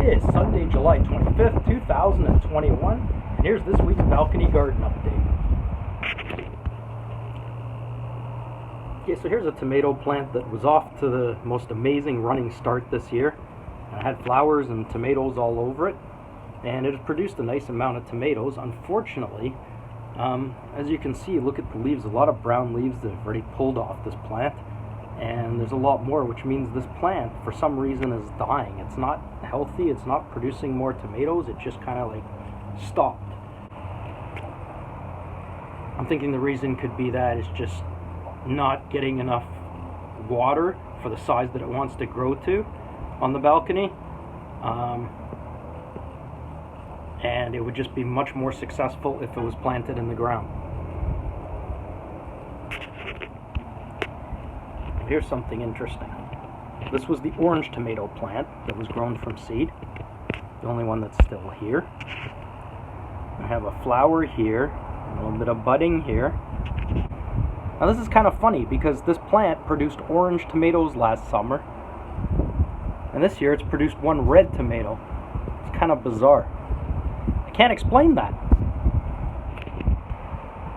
It's Sunday, July 25th, 2021, and here's this week's balcony garden update. Okay, so here's a tomato plant that was off to the most amazing running start this year. It had flowers and tomatoes all over it, and it has produced a nice amount of tomatoes. Unfortunately, as you can see, look at the leaves, a lot of brown leaves that have already pulled off this plant. And there's a lot more, which means this plant, for some reason, is dying. It's not healthy, it's not producing more tomatoes, it just kind of like stopped. I'm thinking the reason could be that it's just not getting enough water for the size that it wants to grow to on the balcony. And it would just be much more successful if it was planted in the ground. Here's something interesting. This was the orange tomato plant that was grown from seed. The only one that's still here. I have a flower here, a little bit of budding here. Now this is kind of funny because this plant produced orange tomatoes last summer. And this year it's produced one red tomato. It's kind of bizarre. I can't explain that.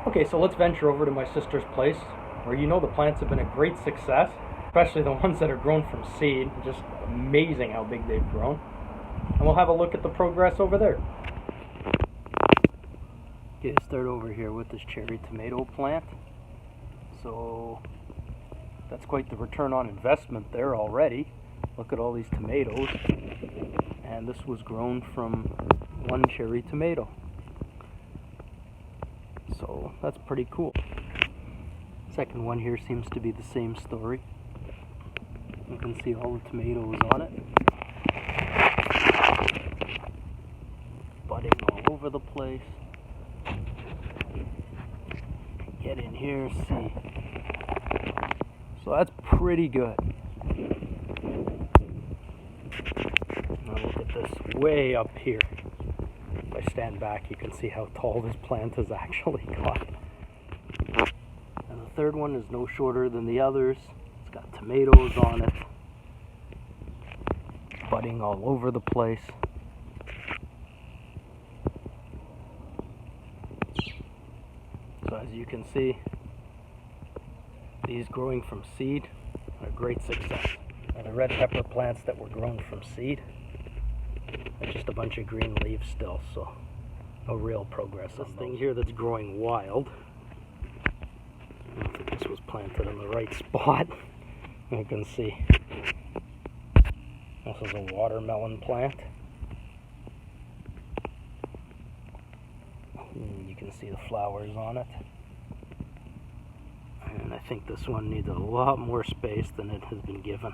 Okay, so let's venture over to my sister's place, where you know the plants have been a great success, especially the ones that are grown from seed. Just amazing how big they've grown. And we'll have a look at the progress over there. Okay, start over here with this cherry tomato plant. So that's quite the return on investment there already. Look at all these tomatoes. And this was grown from one cherry tomato. So that's pretty cool. Second one here seems to be the same story. You can see all the tomatoes on it. Budding all over the place. Get in here, see. So that's pretty good. Now look at this way up here. If I stand back, you can see how tall this plant has actually got. The third one is no shorter than the others. It's got tomatoes on it. Budding all over the place. So as you can see, these growing from seed are a great success. And the red pepper plants that were grown from seed are just a bunch of green leaves still, so no real progress. This thing here that's growing wild, I don't think this was planted in the right spot. You can see this is a watermelon plant. And you can see the flowers on it. And I think this one needs a lot more space than it has been given.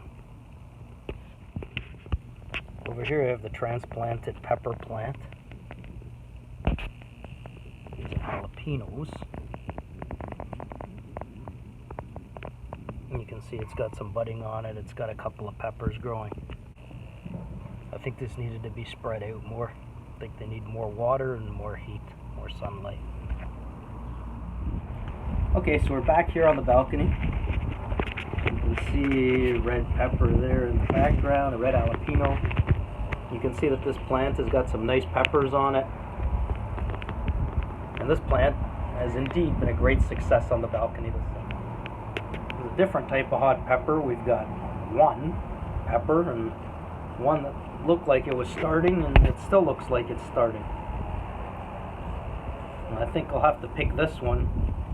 Over here I have the transplanted pepper plant. These are jalapenos. You can see it's got some budding on it. It's got a couple of peppers growing. I think this needed to be spread out more. I think they need more water and more heat, more sunlight. Okay, so we're back here on the balcony. You can see red pepper there in the background, a red jalapeno. You can see that this plant has got some nice peppers on it. And this plant has indeed been a great success on the balcony this summer. A different type of hot pepper. We've got one pepper and one that looked like it was starting, and it still looks like it's starting. And I think I'll have to pick this one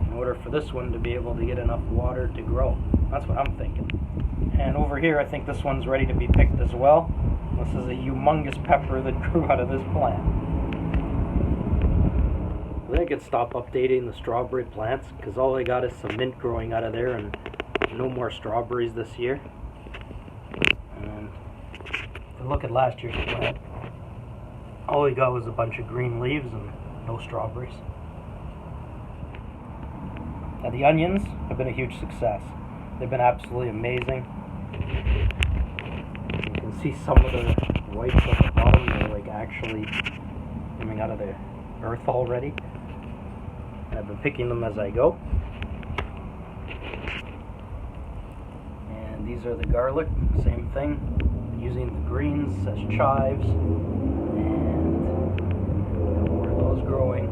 in order for this one to be able to get enough water to grow. That's what I'm thinking. And over here I think this one's ready to be picked as well. This is a humongous pepper that grew out of this plant. I think I could stop updating the strawberry plants because all I got is some mint growing out of there and no more strawberries this year. And if you look at last year's plant, all we got was a bunch of green leaves and no strawberries. Now the onions have been a huge success. They've been absolutely amazing. You can see some of the whites at the bottom. They're like actually coming out of the earth already. And I've been picking them as I go. And these are the garlic, same thing. using the greens as chives, and more of those growing.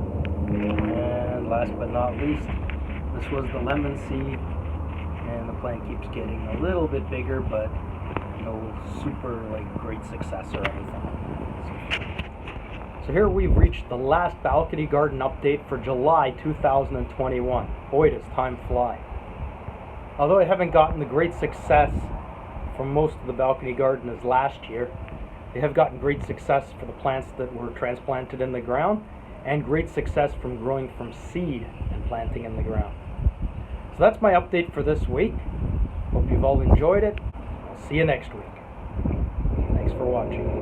And last but not least, this was the lemon seed, and the plant keeps getting a little bit bigger, but no super great success or anything. So here we've reached the last balcony garden update for July 2021. Boy, does time fly. Although I haven't gotten the great success from most of the balcony gardeners last year, they have gotten great success for the plants that were transplanted in the ground, and great success from growing from seed and planting in the ground. So that's my update for this week. Hope you've all enjoyed it. I'll see you next week. Thanks for watching.